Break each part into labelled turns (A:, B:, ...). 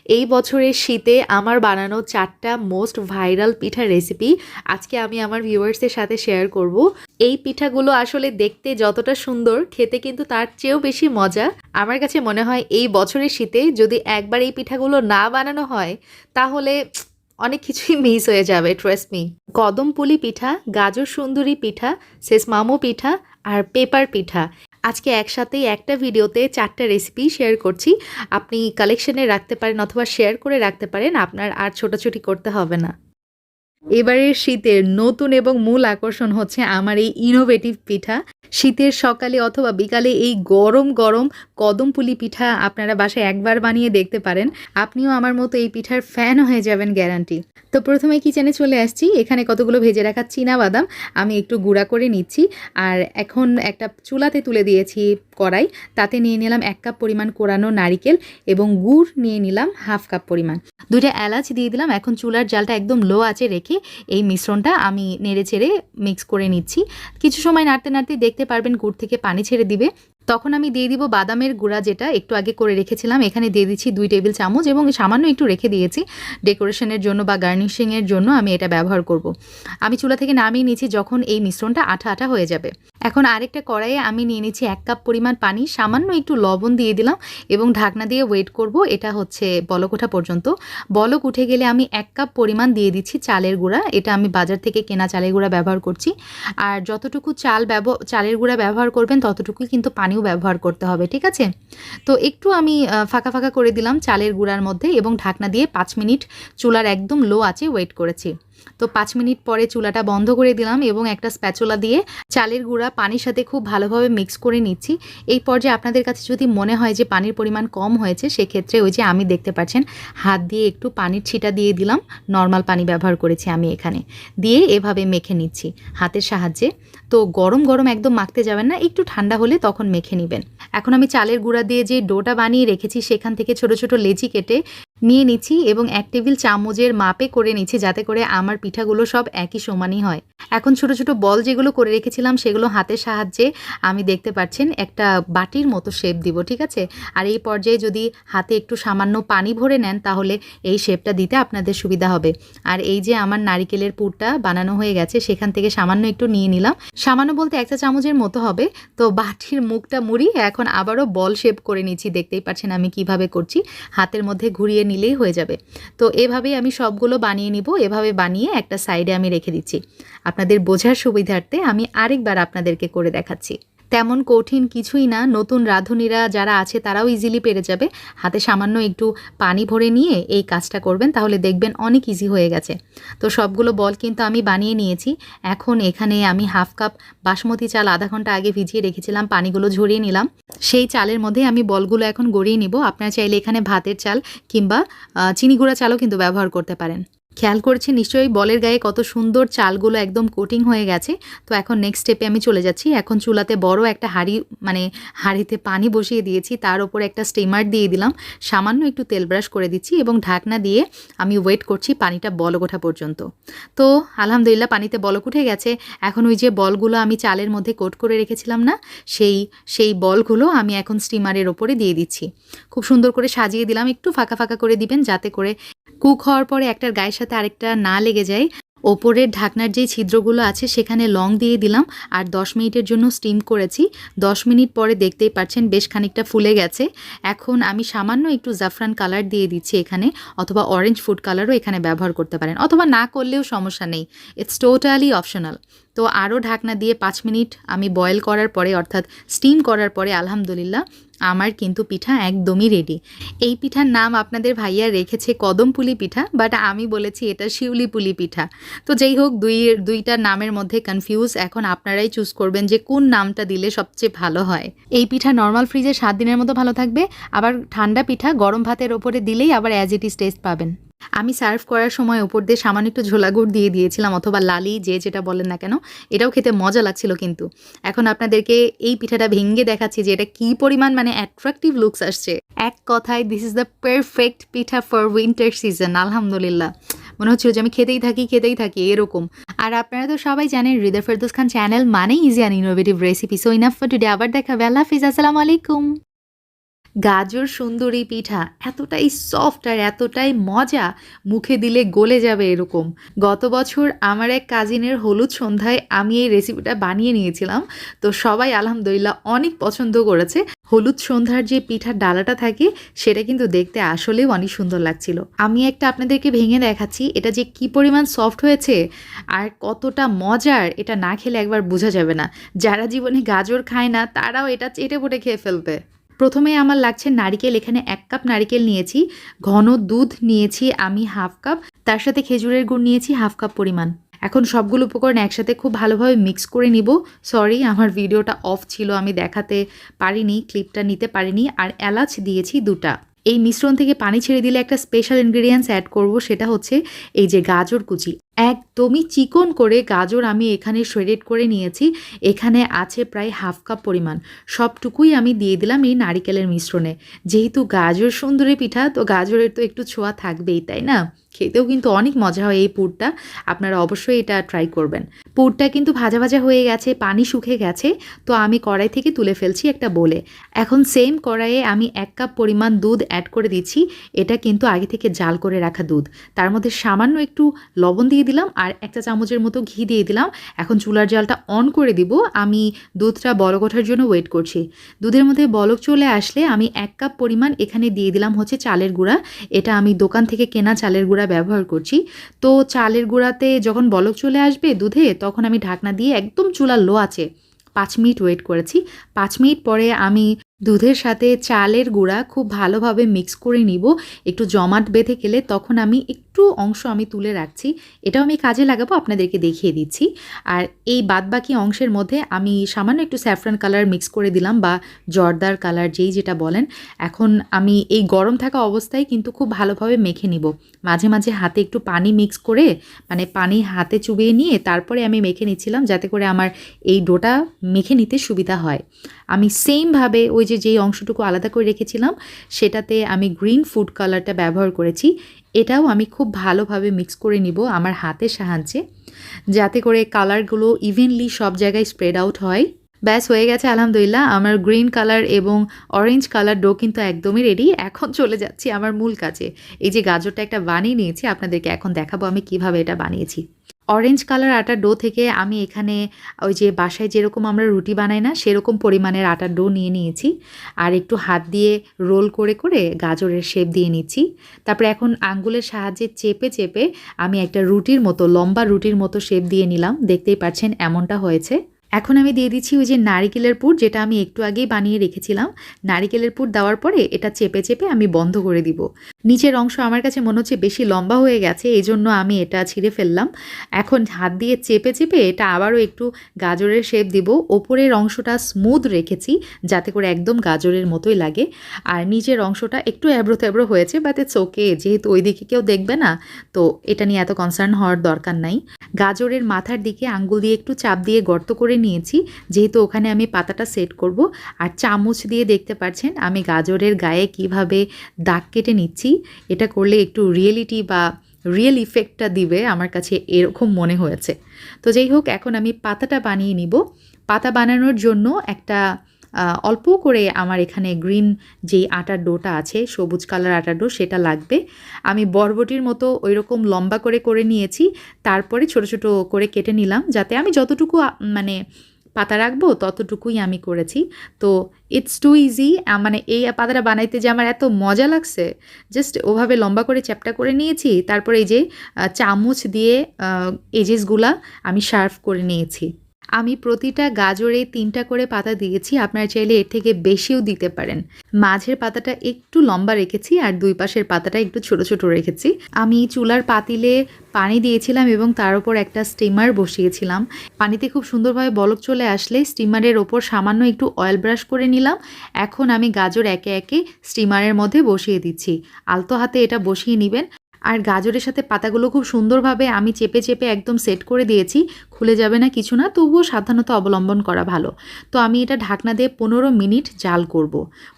A: এই বছরের শীতে আমার বানানো 4টা মোস্ট ভাইরাল পিঠার রেসিপি আজকে আমি আমার ভিউয়ার্সদের সাথে শেয়ার করব। এই পিঠাগুলো আসলে দেখতে যতটা সুন্দর, খেতে কিন্তু তার চেয়েও বেশি মজা। আমার কাছে মনে হয় এই বছরের শীতে যদি একবার এই পিঠাগুলো না বানানো হয় তাহলে অনেক কিছুই মিস হয়ে যাবে, ট্রাস্ট মি। কদম পুলি পিঠা, গাজর সুন্দরী পিঠা, সসনামো পিঠা আর পেপার পিঠা আজকে একসাথেই একটা ভিডিওতে 4টা রেসিপি শেয়ার করছি। আপনি কালেকশনে রাখতে পারেন অথবা শেয়ার করে রাখতে পারেন, আপনার আর ছোটাছুটি করতে হবে না। এবারের শীতের নতুন এবং মূল আকর্ষণ হচ্ছে আমার এই ইনোভেটিভ পিঠা। শীতের সকালে অথবা বিকালে এই গরম গরম কদম পুলি পিঠা আপনারা বাসায় একবার বানিয়ে দেখতে পারেন। আপনিও আমার মতো এই পিঠার ফ্যান হয়ে যাবেন, গ্যারান্টি। তো প্রথমে কিচেনে চলে আসছি। এখানে কতগুলো ভেজে রাখা চীনা বাদাম আমি একটু গুঁড়া করে নিচ্ছি। আর এখন একটা চুলাতে তুলে দিয়েছি কড়াই, তাতে নিয়ে নিলাম 1 কাপ পরিমাণ কোরানো নারিকেল এবং গুড় নিয়ে নিলাম 1/2 কাপ পরিমাণ। 2টা এলাচ দিয়ে দিলাম। এখন চুলার জালটা একদম লো আঁচে রেখে এই মিশ্রণটা আমি নেড়ে চেড়ে মিক্স করে নিচ্ছি। কিছু সময় নাড়তে নাড়তে দেখতে পারবেন গুড় থেকে পানি ছেড়ে দিবে। তখন আমি দিয়ে দিব বাদামের গুঁড়া, যেটা একটু আগে করে রেখেছিলাম। এখানে দিয়ে দিচ্ছি 2 টেবিল চামচ এবং সামান্য একটু রেখে দিয়েছি ডেকোরেশনের জন্য বা গার্নিশিংয়ের জন্য আমি এটা ব্যবহার করব। আমি চুলা থেকে নামিয়ে নিচ্ছি যখন এই মিশ্রণটা আঠা আঠা হয়ে যাবে। এখন আরেকটা কড়াইয়ে আমি নিয়ে নিচ্ছি 1 কাপ পরিমাণ পানি, সামান্য একটু লবণ দিয়ে দিলাম এবং ঢাকনা দিয়ে ওয়েট করব। এটা হচ্ছে বলক ওঠা পর্যন্ত। বলক উঠে গেলে আমি 1 কাপ পরিমাণ দিয়ে দিচ্ছি চালের গুঁড়া। এটা আমি বাজার থেকে কেনা চালের গুঁড়া ব্যবহার করছি। আর যতটুকু চালের গুঁড়া ব্যবহার করবেন ততটুকুই কিন্তু পানিও ব্যবহার করতে হবে, ঠিক আছে? তো একটু আমি ফাঁকা ফাঁকা করে দিলাম চালের গুঁড়ার মধ্যে এবং ঢাকনা দিয়ে 5 মিনিট চুলার একদম লো আঁচে ওয়েট করেছি। তো 5 মিনিট পরে চুলাটা বন্ধ করে দিলাম এবং একটা স্প্যাচুলা দিয়ে চালের গুঁড়া পানির সাথে খুব ভালোভাবে মিক্স করে নিচ্ছি। এই পর্যায়ে আপনাদের কাছে যদি মনে হয় যে পানির পরিমাণ কম হয়েছে, সেক্ষেত্রে ওই যে আমি দেখতে পাচ্ছেন হাত দিয়ে একটু পানির ছিটা দিয়ে দিলাম। নর্মাল পানি ব্যবহার করেছি আমি এখানে, দিয়ে এভাবে মেখে নিচ্ছি হাতের সাহায্যে। তো গরম গরম একদম মাখতে যাবেন না, একটু ঠান্ডা হলে তখন মেখে নেবেন। এখন আমি চালের গুঁড়া দিয়ে যে ডোটা বানিয়ে রেখেছি সেখান থেকে ছোট ছোট লেচি কেটে নিয়ে নিচ্ছি এবং 1 টেবিল চামচের মাপে করে নিচ্ছি, যাতে করে আমার পিঠাগুলো সব একই সমানই হয়। এখন ছোট ছোট বল যেগুলো করে রেখেছিলাম সেগুলো হাতের সাহায্যে আমি দেখতে পাচ্ছেন একটা বাটির মতো শেপ দিব, ঠিক আছে? আর এই পর্যায়ে যদি হাতে একটু সামান্য পানি ভরে নেন তাহলে এই শেপটা দিতে আপনাদের সুবিধা হবে। আর এই যে আমার নারিকেলের পুরটা বানানো হয়ে গেছে, সেখান থেকে সামান্য একটু নিয়ে নিলাম। সামান্য বলতে 1 চা চামচের মতো হবে। তো বাটির মুখটা মুড়িয়ে এখন আবারও বল শেপ করে নিচ্ছি। দেখতেই পাচ্ছেন আমি কিভাবে করছি, হাতের মধ্যে ঘুরিয়ে নিলেই হয়ে যাবে। তো এভাবেই আমি সবগুলো বানিয়ে নিব। এভাবে বানিয়ে একটা সাইডে আমি রেখে দিচ্ছি। আপনাদের বোঝার সুবিধার্থে আমি আরেকবার আপনাদেরকে করে দেখাচ্ছি। তেমন কঠিন কিছুই না, নতুন রাঁধুনিরা যারা আছে তারাও ইজিলি পেরে যাবে। হাতে সামান্য একটু পানি ভরে নিয়ে এই কাজটা করবেন, তাহলে দেখবেন অনেক ইজি হয়ে গেছে। তো সবগুলো বল কিন্তু আমি বানিয়ে নিয়েছি। এখন এখানে আমি 1/2 কাপ বাসমতি চাল আধা ঘন্টা আগে ভিজিয়ে রেখেছিলাম, পানিগুলো ঝরিয়ে নিলাম। সেই চালের মধ্যে আমি বলগুলো এখন গড়িয়ে নিব। আপনারা চাইলে এখানে ভাতের চাল কিংবা চিনি গুঁড়া চালও কিন্তু ব্যবহার করতে পারেন। খেয়াল করেছি নিশ্চয়ই বলের গায়ে কত সুন্দর চালগুলো একদম কোটিং হয়ে গেছে। তো এখন নেক্সট স্টেপে আমি চলে যাচ্ছি। এখন চুলাতে বড় একটা হাঁড়িতে পানি বসিয়ে দিয়েছি, তার উপর একটা স্টিমার দিয়ে দিলাম, সামান্য একটু তেল ব্রাশ করে দিচ্ছি এবং ঢাকনা দিয়ে আমি ওয়েট করছি পানিটা বলক ওঠা পর্যন্ত। তো আলহামদুলিল্লাহ পানিতে বলক উঠে গেছে। এখন ওই যে বলগুলো আমি চালের মধ্যে কোট করে রেখেছিলাম না, সেই বলগুলো আমি এখন স্টিমারের ওপরে দিয়ে দিচ্ছি। খুব সুন্দর করে সাজিয়ে দিলাম। একটু ফাঁকা ফাঁকা করে দিবেন যাতে করে কুক হওয়ার পরে একটার গায়ের সাথে আরেকটা না লেগে যায়। ওপরের ঢাকনার যে ছিদ্রগুলো আছে সেখানে লং দিয়ে দিলাম আর 10 মিনিটের জন্য স্টিম করেছি। 10 মিনিট পরে দেখতেই পাচ্ছেন বেশ খানিকটা ফুলে গেছে। এখন আমি সামান্য একটু জাফরান কালার দিয়ে দিচ্ছি এখানে, অথবা অরেঞ্জ ফুড কালারও এখানে ব্যবহার করতে পারেন, অথবা না করলেও সমস্যা নেই, ইটস টোটালি অপশনাল। তো আরও ঢাকনা দিয়ে 5 মিনিট আমি বয়েল করার পরে অর্থাৎ স্টিম করার পরে আলহামদুলিল্লাহ আমার কিন্তু পিঠা একদমই রেডি। এই পিঠার নাম আপনাদের ভাইয়া রেখেছে কদম পুলি পিঠা, বাট আমি বলেছি এটা শিউলি পুলি পিঠা। তো যাই হোক, দুইটার নামের মধ্যে কনফিউজ। এখন আপনারাই চুজ করবেন যে কোন নামটা দিলে সবচেয়ে ভালো হয়। এই পিঠা নর্মাল ফ্রিজে 7 দিনের মতো ভালো থাকবে। আবার ঠান্ডা পিঠা গরম ভাতের ওপরে দিলেই আবার অ্যাজ ইট ইজ টেস্ট পাবেন। আমি সার্ভ করার সময় ওপর দিয়ে সামান্য একটু ঝোলা গুড় দিয়ে দিয়েছিলাম, অথবা লালি, যে যেটা বলেন না কেন। এটাও খেতে মজা লাগছিল। কিন্তু এখন আপনাদেরকে এই পিঠাটা ভেঙে দেখাচ্ছি যে এটা কি পরিমাণ অ্যাট্রাকটিভ লুকস আসছে। এক কথায় this is the perfect pitha for winter season. আলহামদুলিল্লাহ মনে হচ্ছিল যে আমি খেতেই থাকি এরকম। আর আপনারা তো সবাই জানেন হৃদয় ফেরদৌস খান চ্যানেল মানে easy and innovative recipe. So enough for today. আবার দেখা হবে। আল্লাহ হাফিজ, আসসালামু আলাইকুম। গাজর সুন্দরী পিঠা এতটাই সফট আর এতটাই মজা, মুখে দিলে গলে যাবে এরকম। গত বছর আমার এক কাজিনের হলুদ সন্ধ্যায় আমি এই রেসিপিটা বানিয়ে নিয়েছিলাম, তো সবাই আলহামদুলিল্লাহ অনেক পছন্দ করেছে। হলুদ সন্ধ্যার যে পিঠার ডালাটা থাকে সেটা কিন্তু দেখতে আসলেও অনেক সুন্দর লাগছিল। আমি একটা আপনাদেরকে ভেঙে দেখাচ্ছি এটা যে কি পরিমাণ সফট হয়েছে আর কতটা মজার, এটা না খেলে একবার বোঝা যাবে না। যারা জীবনে গাজর খায় না তারাও এটা চেটে পুটে খেয়ে ফেলবে। প্রথমে আমার লাগছে নারিকেল, এখানে 1 কাপ নারিকেল নিয়েছি, ঘন দুধ নিয়েছি আমি 1/2 কাপ, তার সাথে খেজুরের গুড় নিয়েছি 1/2 কাপ পরিমাণ। এখন সবগুলো উপকরণ একসাথে খুব ভালোভাবে মিক্স করে নিব। সরি, আমার ভিডিওটা অফ ছিল, আমি দেখাতে পারিনি, ক্লিপটা নিতে পারিনি। আর এলাচ দিয়েছি 2টা। এই মিশ্রণ থেকে পানি ছেড়ে দিলে একটা স্পেশাল ইনগ্রেডিয়েন্টস অ্যাড করব, সেটা হচ্ছে এই যে গাজর কুচি। একদমই চিকন করে গাজর আমি এখানে শ্রেডেড করে নিয়েছি, এখানে আছে প্রায় 1/2 কাপ পরিমাণ। সবটুকুই আমি দিয়ে দিলাম এই নারিকেলের মিশ্রণে। যেহেতু গাজর সুন্দরী পিঠা, তো গাজরের তো একটু ছোঁয়া থাকবেই, তাই না? খেতেও কিন্তু অনেক মজা হয় এই পুরটা, আপনারা অবশ্যই এটা ট্রাই করবেন। পুরটা কিন্তু ভাজা ভাজা হয়ে গেছে, পানি শুকিয়ে গেছে, তো আমি কড়াই থেকে তুলে ফেলছি একটা বোলে। এখন সেম কড়াইয়ে আমি 1 কাপ পরিমাণ দুধ অ্যাড করে দিচ্ছি। এটা কিন্তু আগে থেকে জাল করে রাখা দুধ, তার মধ্যে সামান্য একটু লবণ দিয়ে দিলাম আর 1 চা চামচের মতো ঘি দিয়ে দিলাম। এখন চুলার জালটা অন করে দিব, আমি দুধটা বলক ওঠার জন্য ওয়েট করছি। দুধের মধ্যে বলক চলে আসলে আমি 1 কাপ পরিমাণ এখানে দিয়ে দিলাম হচ্ছে চালের গুঁড়া। এটা আমি দোকান থেকে কেনা চালের গুঁড়া ব্যবহার করছি। তো চালের গুঁড়াতে যখন বলক চলে আসবে দুধে, তখন আমি ঢাকনা দিয়ে একদম চুলা লো আছে 5 মিনিট ওয়েট করেছি। 5 মিনিট পরে আমি দুধের সাথে চালের গুঁড়া খুব ভালোভাবে মিক্স করে নিব। একটু জমাট বেঁধে গেলে তখন আমি একটু অংশ আমি তুলে রাখছি, এটাও আমি কাজে লাগাবো, আপনাদেরকে দেখিয়ে দিচ্ছি। আর এই বাদবাকি অংশের মধ্যে আমি সামান্য একটু স্যাফরান কালার মিক্স করে দিলাম, বা জর্দার কালার যেই যেটা বলেন। এখন আমি এই গরম থাকা অবস্থায় কিন্তু খুব ভালোভাবে মেখে নিব। মাঝে মাঝে হাতে একটু পানি মিক্স করে, মানে পানি হাতে চুবিয়ে নিয়ে তারপরে আমি মেখে নিচ্ছিলাম, যাতে করে আমার এই ডোটা মেখে নিতে সুবিধা হয়। আমি সেমভাবে ওই যেই অংশটুকু আলাদা করে রেখেছিলাম সেটাতে আমি গ্রিন ফুড কালারটা ব্যবহার করেছি। এটাও আমি খুব ভালোভাবে মিক্স করে নিব আমার হাতের সাহায্যে, যাতে করে কালারগুলো ইভেনলি সব জায়গায় স্প্রেড আউট হয়। ব্যাস হয়ে গেছে আলহামদুলিল্লাহ, আমার গ্রিন কালার এবং অরেঞ্জ কালার ডো কিন্তু একদমই রেডি। এখন চলে যাচ্ছি আমার মূল কাজে। এই যে গাজরটা একটা বানিয়ে নিয়েছি, আপনাদেরকে এখন দেখাবো আমি কিভাবে এটা বানিয়েছি। অরেঞ্জ কালার আটার ডো থেকে আমি এখানে ওই যে বাসায় যেরকম আমরা রুটি বানাই না, সেরকম পরিমাণের আটার ডো নিয়ে নিয়েছি। আর একটু হাত দিয়ে রোল করে করে গাজরের শেপ দিয়ে নিচ্ছি। তারপরে এখন আঙ্গুলের সাহায্যে চেপে চেপে আমি একটা রুটির মতো, লম্বা রুটির মতো শেপ দিয়ে নিলাম। দেখতেই পাচ্ছেন এমনটা হয়েছে। এখন আমি দিয়ে দিচ্ছি ওই যে নারিকেলের পুর, যেটা আমি একটু আগেই বানিয়ে রেখেছিলাম। নারিকেলের পুর দেওয়ার পরে এটা চেপে চেপে আমি বন্ধ করে দিব। নিচের অংশ আমার কাছে মনে হচ্ছে বেশি লম্বা হয়ে গেছে, এই জন্য আমি এটা ছিঁড়ে ফেললাম। এখন হাত দিয়ে চেপে চেপে এটা আবারও একটু গাজরের শেপ দিব। ওপরের অংশটা স্মুথ রেখেছি যাতে করে একদম গাজরের মতোই লাগে, আর নিচের অংশটা একটু এবড়ো তেবড়ো হয়েছে, বাট ইটস ওকে, যেহেতু ওই দিকে কেউ দেখবে না, তো এটা নিয়ে এত কনসার্ন হওয়ার দরকার নাই। গাজরের মাথার দিকে আঙ্গুল দিয়ে একটু চাপ দিয়ে গর্ত করে নিয়েছি, যেহেতু ওখানে আমি পাতাটা সেট করব। আর চামচ দিয়ে দেখতে পাচ্ছেন আমি গাজরের গায়ে কিভাবে দাগ কেটে নিচ্ছি। এটা করলে একটু রিয়েলিটি বা রিয়েল ইফেক্টটা দিবে, আমার কাছে এরকম মনে হয়েছে। তো যাই হোক, এখন আমি পাতাটা বানিয়ে নিব। পাতা বানানোর জন্য একটা অল্প করে আমার এখানে গ্রিন যেই আটার ডোটা আছে, সবুজ কালার আটার ডো, সেটা লাগবে। আমি বরবটির মতো ওই রকম লম্বা করে করে নিয়েছি, তারপরে ছোট ছোট করে কেটে নিলাম, যাতে আমি যতটুকু মানে পাতা রাখবো ততটুকুই আমি করেছি। তো ইটস টু ইজি, মানে এই পাতাটা বানাইতে যে আমার এত মজা লাগছে, জাস্ট ওভাবে লম্বা করে চ্যাপটা করে নিয়েছি। তারপরে এই যে চামচ দিয়ে এজেসগুলা আমি শার্প করে নিয়েছি। আমি প্রতিটা গাজরে 3টা করে পাতা দিয়েছি, আপনারা চাইলে এর থেকে বেশিও দিতে পারেন। মাঝের পাতাটা একটু লম্বা রেখেছি আর দুই পাশের পাতাটা একটু ছোট ছোট রেখেছি। আমি চুলার পাতিলে পানি দিয়েছিলাম এবং তার উপর একটা স্টিমার বসিয়েছিলাম। পানিতে খুব সুন্দরভাবে বলক চলে আসলে স্টিমারের ওপর সামান্য একটু অয়েল ব্রাশ করে নিলাম। এখন আমি গাজর একে একে স্টিমারের মধ্যে বসিয়ে দিচ্ছি। আলতো হাতে এটা বসিয়ে নেবেন। আর গাজরের সাথে পাতাগুলো খুব সুন্দরভাবে আমি চেপে চেপে একদম সেট করে দিয়েছি, খুলে যাবে না কিছু না, তবুও সাবধানতা অবলম্বন করা ভালো। তো আমি এটা ঢাকনা দিয়ে 15 মিনিট জাল করব।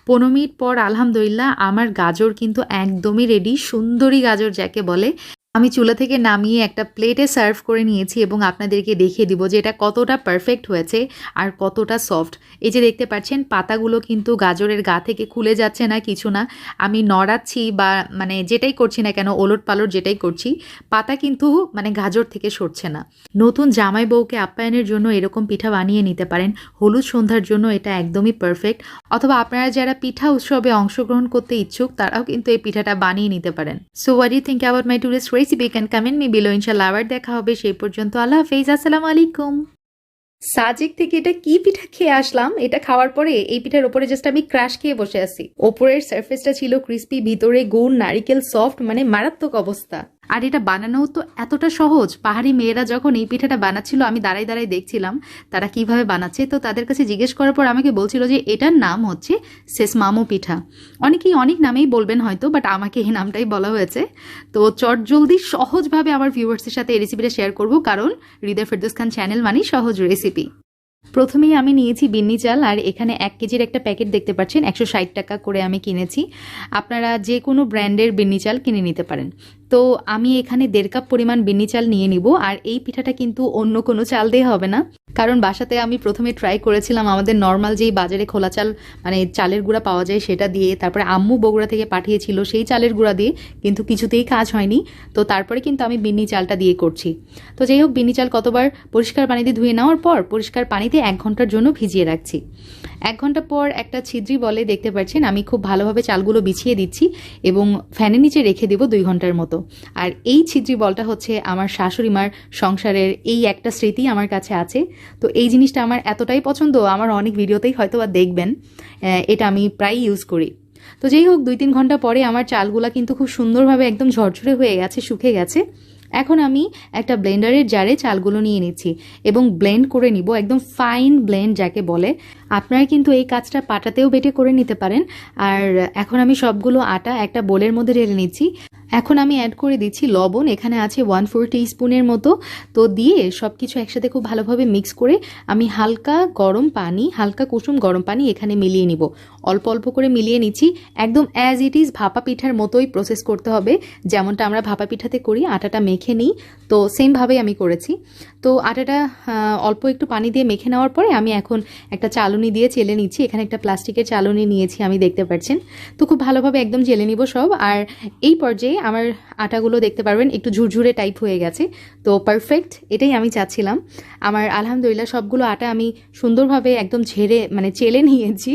A: 15 মিনিট পর আলহামদুলিল্লাহ আমার গাজর কিন্তু একদমই রেডি, সুন্দরী গাজর যাকে বলে। আমি চুলা থেকে নামিয়ে একটা প্লেটে সার্ভ করে নিয়েছি এবং আপনাদেরকে দেখিয়ে দিব যে এটা কতটা পারফেক্ট হয়েছে আর কতটা সফট। এই যে দেখতে পাচ্ছেন পাতাগুলো কিন্তু গাজরের গা থেকে খুলে যাচ্ছে না, কিছু না। আমি নড়াচ্ছি বা মানে যেটাই করছি না কেন, ওলট পালট যেটাই করছি, পাতা কিন্তু মানে গাজর থেকে সরছে না। নতুন জামাই বউকে আপ্যায়নের জন্য এরকম পিঠা বানিয়ে নিতে পারেন। হলুদ সন্ধ্যার জন্য এটা একদমই পারফেক্ট। অথবা আপনারা যারা পিঠা উৎসবে অংশগ্রহণ করতে ইচ্ছুক তারাও কিন্তু এই পিঠাটা বানিয়ে নিতে পারেন। So what do you think about my today's recipe? Can comment me below. ইনশাআল্লাহ আবার দেখা হবে। সেই পর্যন্ত আল্লাহ হাফেজ, আসসালামু আলাইকুম। সাজেক থেকে এটা কি পিঠা খেয়ে আসলাম, এটা খাওয়ার পরে এই পিঠার ওপরে জাস্ট আমি ক্রাশ খেয়ে বসে আছি। ওপরের সারফেসটা ছিল ক্রিস্পি, ভিতরে গুড় নারিকেল সফট, মানে মারাত্মক অবস্থা। আর এটা বানানোও তো এতটা সহজ। পাহাড়ি মেয়েরা যখন এই পিঠাটা বানাচ্ছিল আমি দাঁড়াই দাঁড়াই দেখছিলাম তারা কিভাবে বানাচ্ছে। তো তাদের কাছে জিজ্ঞেস করার পর আমাকে বলছিল যে এটার নাম হচ্ছে সসনামো পিঠা। অনেকেই অনেক নামেই বলবেন হয়তো, বাট আমাকে এই নামটাই বলা হয়েছে। তো চটজলদি সহজভাবে আমার ভিউয়ার্সের সাথে এই রেসিপিটা শেয়ার করব, কারণ হৃদয় ফেরদৌস খান চ্যানেল মানেই সহজ রেসিপি। প্রথমেই আমি নিয়েছি বিন্নি চাল, আর এখানে 1 কেজির একটা প্যাকেট দেখতে পাচ্ছেন 160 টাকা করে আমি কিনেছি। আপনারা যে কোনো ব্র্যান্ডের বিন্নি চাল কিনে নিতে পারেন। তো আমি এখানে 1.5 কাপ পরিমাণ বিন্নি চাল নিয়ে নিব। আর এই পিঠাটা কিন্তু অন্য কোনো চাল দিয়ে হবে না, কারণ বাসাতে আমি প্রথমে ট্রাই করেছিলাম আমাদের নর্মাল যেই বাজারে খোলা চাল মানে চালের গুঁড়া পাওয়া যায় সেটা দিয়ে, তারপরে আম্মু বগুড়া থেকে পাঠিয়েছিল সেই চালের গুঁড়া দিয়ে, কিন্তু কিছুতেই কাজ হয়নি। তো তারপরে কিন্তু আমি বিন্নি চালটা দিয়ে করছি। তো যাই হোক, বিন্নি চাল কতবার পরিষ্কার পানিতে ধুয়ে নেওয়ার পর পরিষ্কার পানিতে 1 ঘন্টার জন্য ভিজিয়ে রাখছি। 1 ঘন্টা পর একটা ছিদ্রি বলে দেখতে পাচ্ছেন আমি খুব ভালোভাবে চালগুলো বিছিয়ে দিচ্ছি এবং ফ্যানের নিচে রেখে দেব 2 ঘন্টার মতো। আর এই ছিদ্রি বলটা হচ্ছে আমার শাশুড়ি মার সংসারের এই একটা স্মৃতি আমার কাছে আছে। তো এই জিনিসটা আমার এতটাই পছন্দ, আমার অনেক ভিডিওতেই হয়তো বা দেখবেন, এটা আমি প্রায় ইউজ করি। তো যাই হোক, 2-3 ঘন্টা পরে আমার চালগুলা কিন্তু খুব সুন্দরভাবে একদম ঝরঝরে হয়ে গেছে, শুকে গেছে। এখন আমি একটা ব্লেন্ডারের জারে চালগুলো নিয়ে নিচ্ছি এবং ব্লেন্ড করে নিব, একদম ফাইন ব্লেন্ড যাকে বলে। আপনারা কিন্তু এই কাজটা পাটাতেও বেটে করে নিতে পারেন। আর এখন আমি সবগুলো আটা একটা বোলের মধ্যে ঢেলে নিচ্ছি। এখন আমি অ্যাড করে দিচ্ছি লবণ, এখানে আছে 1/4 টিস্পুনের মতো। তো দিয়ে সব কিছু একসাথে খুব ভালোভাবে মিক্স করে আমি হালকা কুসুম গরম পানি এখানে মিলিয়ে নিব। অল্প অল্প করে মিলিয়ে নিচ্ছি, একদম অ্যাজ ইট ইজ ভাপা পিঠার মতোই প্রসেস করতে হবে, যেমনটা আমরা ভাপা পিঠাতে করি। আটাটা মেখে নিই, তো সেমভাবেই আমি করেছি। তো আটাটা অল্প একটু পানি দিয়ে মেখে নেওয়ার পরে আমি এখন একটা চালুনি দিয়ে চেলে নিচ্ছি। এখানে একটা প্লাস্টিকের চালুনি নিয়েছি, আমি দেখতে পাচ্ছেন। তো খুব ভালোভাবে একদম চেলে নিব সব। আর এই পর্যায়ে আমার আটাগুলো দেখতে পারবেন একটু ঝুরঝুরে টাইপ হয়ে গেছে। তো পারফেক্ট, এটাই আমি চাচ্ছিলাম। আমার আলহামদুলিল্লাহ সবগুলো আটা আমি সুন্দরভাবে একদম ঝেড়ে মানে চেলে নিয়েছি।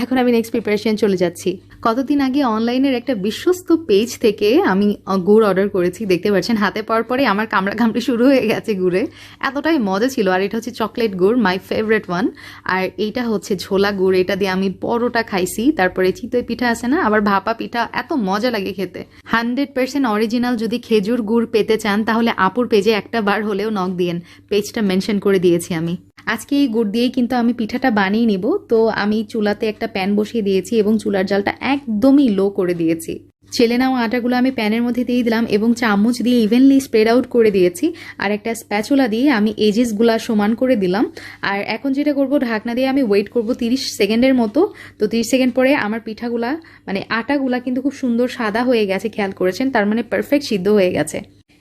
A: এখন আমি নেক্সট প্রিপারেশন চলে যাচ্ছি। কতদিন আগে অনলাইনের একটা বিশ্বস্ত পেজ থেকে আমি গুড় অর্ডার করেছি, দেখতে পাচ্ছেন হাতে পাওয়ার পরে আমার কামড়াকামড়ি শুরু হয়ে গেছে গুড়ে, এতটাই মজা ছিল। আর এটা হচ্ছে চকলেট গুড়, মাই ফেভারিট ওয়ান। আর এইটা হচ্ছে ছোলা গুড়, এটা দিয়ে আমি পরোটা খাইছি। তারপরে চিতই পিঠা আছে না, আবার ভাপা পিঠা, এত মজা লাগে খেতে। 100% অরিজিনাল যদি খেজুর গুড় পেতে চান তাহলে আপুর পেজে একটা বার হলেও নক দিয়েন, পেজটা মেনশন করে দিয়েছি আমি। আজকে এই গুড় দিয়েই কিন্তু আমি পিঠাটা বানিয়ে নিব। তো আমি চুলাতে একটা প্যান বসিয়ে দিয়েছি এবং চুলার জালটা একদমই লো করে দিয়েছি। ছেলে নেওয়া আটাগুলো আমি প্যানের মধ্যে দিয়ে দিলাম এবং চামচ দিয়ে ইভেনলি স্প্রেড আউট করে দিয়েছি। আর একটা স্প্যাচুলা দিয়ে আমি এজেসগুলা সমান করে দিলাম। আর এখন যেটা করব, ঢাকনা দিয়ে আমি ওয়েট করব 30 সেকেন্ডের মতো। তো 30 সেকেন্ড পরে আমার পিঠাগুলা মানে আটাগুলা কিন্তু খুব সুন্দর সাদা হয়ে গেছে, খেয়াল করেছেন, তার মানে পারফেক্ট সিদ্ধ হয়ে গেছে।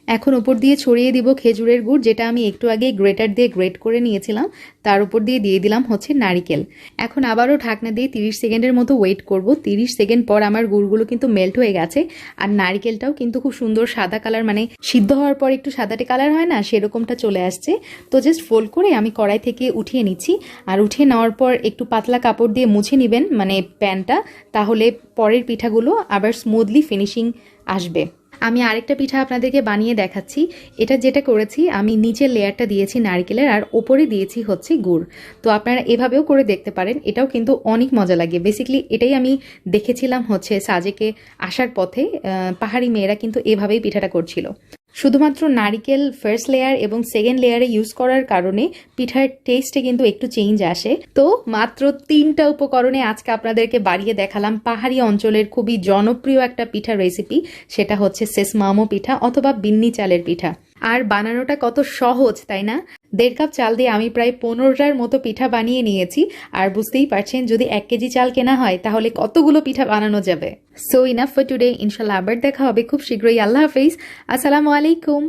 A: এখন উপর দিয়ে ছড়িয়ে দিব খেজুরের গুড়, যেটা আমি একটু আগে গ্রেটার দিয়ে গ্রেট করে নিয়েছিলাম। তার উপর দিয়ে দিলাম হচ্ছে নারিকেল। এখন আবারও ঢাকনা দিয়ে 30 সেকেন্ডের মতো ওয়েট করব। 30 সেকেন্ড পর আমার গুড়গুলো কিন্তু মেল্ট হয়ে গেছে। আর নারিকেলটাও কিন্তু খুব সুন্দর সাদা কালার, মানে সিদ্ধ হওয়ার পর একটু সাদাটে কালার হয় না, সেরকমটা চলে আসছে। তো জাস্ট ফোল্ড করে আমি কড়াই থেকে উঠিয়ে নিচ্ছি। আর উঠিয়ে নেওয়ার পর একটু পাতলা কাপড় দিয়ে মুছে নেবেন মানে প্যানটা, তাহলে পরের পিঠাগুলো আবার স্মুথলি ফিনিশিং আসবে। আমি আরেকটা পিঠা আপনাদেরকে বানিয়ে দেখাচ্ছি। এটা যেটা করেছি, আমি নিচের লেয়ারটা দিয়েছি নারকেলের আর ওপরে দিয়েছি হচ্ছে গুড়। তো আপনারা এভাবেও করে দেখতে পারেন, এটাও কিন্তু অনেক মজা লাগে। বেসিক্যালি এটাই আমি দেখেছিলাম হচ্ছে সাজেকে আসার পথে, পাহাড়ি মেয়েরা কিন্তু এভাবেই পিঠাটা করছিল। শুধুমাত্র নারিকেল ফার্স্ট লেয়ার এবং সেকেন্ড লেয়ারে ইউজ করার কারণে পিঠার টেস্টে কিন্তু একটু চেঞ্জ আসে। তো মাত্র 3টা উপকরণে আজকে আপনাদেরকে বাড়িয়ে দেখালাম পাহাড়ি অঞ্চলের খুবই জনপ্রিয় একটা পিঠা রেসিপি, সেটা হচ্ছে সসনামো পিঠা অথবা বিন্নি চালের পিঠা। আর বানানোটা কত সহজ তাই না? 1.5 কাপ চাল দিয়ে আমি প্রায় 15টার মতো পিঠা বানিয়ে নিয়েছি। আর বুঝতেই পারছেন যদি 1 কেজি চাল কেনা হয় তাহলে কতগুলো পিঠা বানানো যাবে। So enough for today. ইনশাল্লাহ আবার দেখা হবে খুব শীঘ্রই। আল্লাহ হাফেজ। আসসালামু আলাইকুম।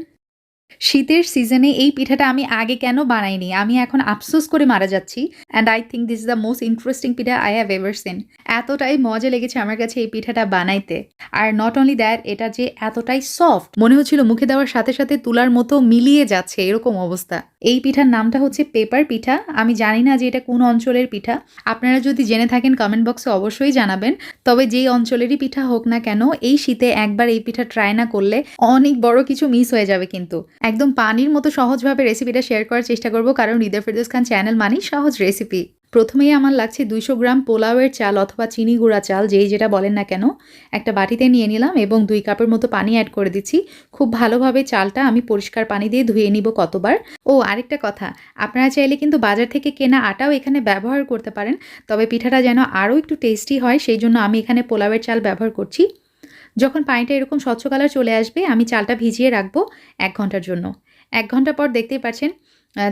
A: শীতের সিজনে এই পিঠাটা আমি আগে কেন বানাইনি, আমি এখন আফসোস করে মারা যাচ্ছি। And I think this is the most interesting pitha I have ever seen. এতটাই মজা লেগেছে আমার কাছে এই পিঠাটা বানাইতে। আর নট অনলি দ্যাট, এটা যে এতটাই সফট মনে হচ্ছিল মুখে দেওয়ার সাথে সাথে তুলার মতো মিলিয়ে যাচ্ছে, এরকম অবস্থা। এই পিঠার নামটা হচ্ছে পেপার পিঠা। আমি জানি না যে এটা কোন অঞ্চলের পিঠা, আপনারা যদি জেনে থাকেন কমেন্ট বক্সে অবশ্যই জানাবেন। তবে যেই অঞ্চলেরই পিঠা হোক না কেন, এই শীতে একবার এই পিঠা ট্রাই না করলে অনেক বড় কিছু মিস হয়ে যাবে। কিন্তু একদম পানির মতো সহজভাবে রেসিপিটা শেয়ার করার চেষ্টা করব, কারণ হৃদয় ফেরদৌস খান চ্যানেল মানেই সহজ রেসিপি। প্রথমেই আমার লাগছে 200 গ্রাম পোলাওয়ের চাল অথবা চিনি গুঁড়া চাল, যেই যেটা বলেন না কেন। একটা বাটিতে নিয়ে নিলাম এবং 2 কাপের মতো পানি অ্যাড করে দিচ্ছি। খুব ভালোভাবে চালটা আমি পরিষ্কার পানি দিয়ে ধুয়ে নিব কতবার। ও আরেকটা কথা, আপনারা চাইলে কিন্তু বাজার থেকে কেনা আটাও এখানে ব্যবহার করতে পারেন, তবে পিঠাটা যেন আরও একটু টেস্টি হয় সেই জন্য আমি এখানে পোলাওয়ের চাল ব্যবহার করছি। যখন পানিটা এরকম স্বচ্ছ কালার চলে আসবে আমি চালটা ভিজিয়ে রাখবো 1 ঘন্টার জন্য। 1 ঘন্টা পর দেখতেই পাচ্ছেন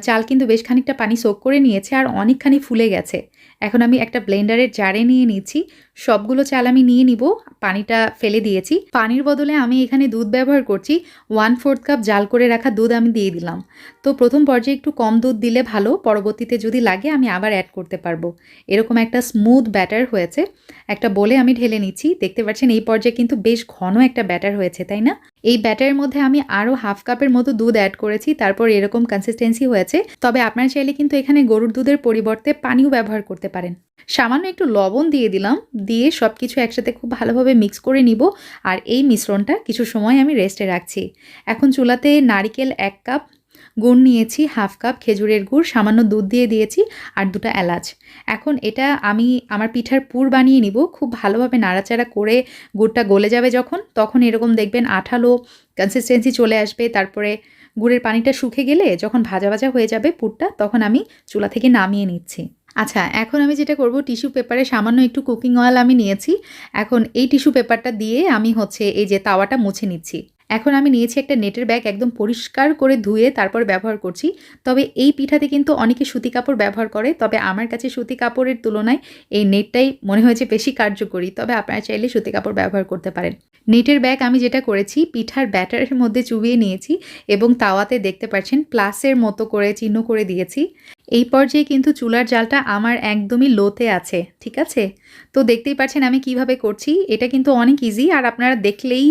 A: চাল কিন্তু বেশ খানিকটা পানি সোক করে নিয়েছে আর অনেকখানি ফুলে গেছে। এখন আমি একটা ব্লেন্ডারের জারে নিয়ে নিচ্ছি। সবগুলো চাল আমি নিয়ে নিব, পানিটা ফেলে দিয়েছি। পানির বদলে আমি এখানে দুধ ব্যবহার করছি। 1/4 কাপ জাল করে রাখা দুধ আমি দিয়ে দিলাম। তো প্রথম পর্যায়ে একটু কম দুধ দিলে ভালো, পরবর্তীতে যদি লাগে আমি আবার অ্যাড করতে পারবো। এরকম একটা স্মুথ ব্যাটার হয়েছে। একটা বলে আমি ঢেলে নিচ্ছি। দেখতে পাচ্ছেন এই পর্যায়ে কিন্তু বেশ ঘন একটা ব্যাটার হয়েছে, তাই না? এই ব্যাটারের মধ্যে আমি আরও 1/2 কাপের মতো দুধ অ্যাড করেছি, তারপর এরকম কনসিস্টেন্সি হয়েছে। তবে আপনারা চাইলে কিন্তু এখানে গরুর দুধের পরিবর্তে পানিও ব্যবহার করতে পারেন। সামান্য একটু লবণ দিয়ে দিলাম, দিয়ে সব কিছু একসাথে খুব ভালোভাবে মিক্স করে নিব। আর এই মিশ্রণটা কিছু সময় আমি রেস্টে রাখছি। এখন চুলাতে নারিকেল 1 কাপ, গুড় নিয়েছি 1/2 কাপ, খেজুরের গুড়, সামান্য দুধ দিয়ে দিয়েছি আর 2টা এলাচ। এখন এটা আমি আমার পিঠার পুর বানিয়ে নিব। খুব ভালোভাবে নাড়াচাড়া করে গুড়টা গলে যাবে যখন, তখন এরকম দেখবেন আঠালো কনসিস্টেন্সি চলে আসবে। তারপরে গুড়ের পানিটা শুকে গেলে যখন ভাজা ভাজা হয়ে যাবে পুরটা, তখন আমি চুলা থেকে নামিয়ে নিচ্ছি। আচ্ছা, এখন আমি যেটা করব, টিস্যু পেপারে সামান্য একটু কুকিং অয়েল আমি নিয়েছি। এখন এই টিস্যু পেপারটা দিয়ে আমি এই যে তাওয়াটা মুছে নিচ্ছি। এখন আমি নিয়েছি একটা নেটের ব্যাগ, একদম পরিষ্কার করে ধুয়ে তারপর ব্যবহার করছি। তবে এই পিঠাতে কিন্তু অনেকে সুতি কাপড় ব্যবহার করে, তবে আমার কাছে সুতি কাপড়ের তুলনায় এই নেটটাই মনে হয়েছে বেশি কার্যকরী। তবে আপনারা চাইলে সুতি কাপড় ব্যবহার করতে পারেন। নেটের ব্যাগ আমি যেটা করেছি, পিঠার ব্যাটারের মধ্যে চুবিয়ে নিয়েছি এবং তাওয়াতে দেখতে পাচ্ছেন প্লাসের মতো করে চিহ্ন করে দিয়েছি। এই পর্যায়ে কিন্তু চুলার জালটা আমার একদমই লোতে আছে, ঠিক আছে? তো দেখতেই পাচ্ছেন আমি কিভাবে করছি। এটা কিন্তু অনেক ইজি, আর আপনারা দেখলেই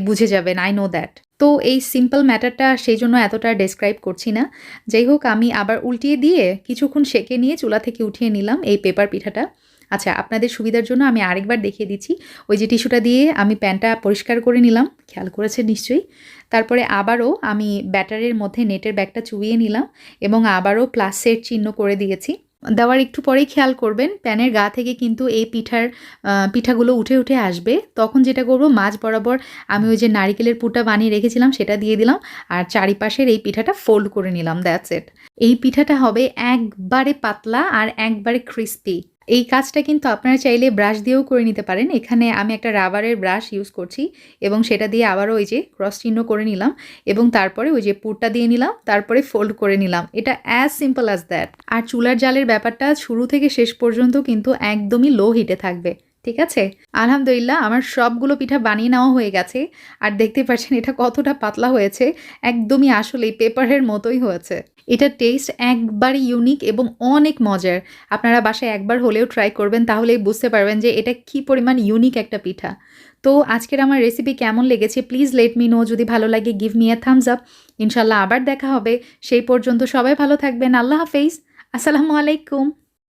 A: বুঝে যাবেন, আই নো দ্যাট। তো এই সিম্পল ম্যাটারটা সেই জন্য এতটা ডেসক্রাইব করছি না। যাই হোক, আমি আবার উল্টিয়ে দিয়ে কিছুক্ষণ সেঁকে নিয়ে চুলা থেকে উঠিয়ে নিলাম এই পেপার পিঠাটা। আচ্ছা, আপনাদের সুবিধার জন্য আমি আরেকবার দেখিয়ে দিচ্ছি। ওই যে টিস্যুটা দিয়ে আমি প্যানটা পরিষ্কার করে নিলাম, খেয়াল করেছেন নিশ্চয়ই। তারপরে আবারও আমি ব্যাটারের মধ্যে নেটের ব্যাগটা চুবিয়ে নিলাম এবং আবারও প্লাসের চিহ্ন করে দিয়েছি। দেওয়ার একটু পরেই খেয়াল করবেন প্যানের গা থেকে কিন্তু এই পিঠাগুলো উঠে উঠে আসবে। তখন যেটা করব, মাঝ বরাবর আমি ওই যে নারিকেলের পুরটা বানিয়ে রেখেছিলাম সেটা দিয়ে দিলাম আর চারিপাশের এই পিঠাটা ফোল্ড করে নিলাম। That's it. এই পিঠাটা হবে একবারে পাতলা আর একবারে ক্রিস্পি। এই কাজটা কিন্তু আপনারা চাইলে ব্রাশ দিয়েও করে নিতে পারেন। এখানে আমি একটা রাবারের ব্রাশ ইউজ করছি এবং সেটা দিয়ে আবারও ওই যে ক্রস চিহ্ন করে নিলাম এবং তারপরে ওই যে পুরটা দিয়ে নিলাম, তারপরে ফোল্ড করে নিলাম। এটা অ্যাজ সিম্পল অ্যাজ দ্যাট। আর চুলার জালের ব্যাপারটা শুরু থেকে শেষ পর্যন্ত কিন্তু একদমই লো হিটে থাকবে, ঠিক আছে? আলহামদুলিল্লাহ, আমার সবগুলো পিঠা বানিয়ে নেওয়া হয়ে গেছে। আর দেখতে পাচ্ছেন এটা কতটা পাতলা হয়েছে, একদমই আসলেই পেপারের মতোই হয়েছে। এটা টেস্ট একবারই ইউনিক এবং অনেক মজার। আপনারা বাসায় একবার হলেও ট্রাই করবেন, তাহলেই বুঝতে পারবেন যে এটা কী পরিমাণ ইউনিক একটা পিঠা। তো আজকের আমার রেসিপি কেমন লেগেছে প্লিজ লেট মি নো। যদি ভালো লাগে give me a Thums up. ইনশাল্লাহ আবার দেখা হবে। সেই পর্যন্ত সবাই ভালো থাকবেন। আল্লাহ হাফেজ। আসসালামু আলাইকুম।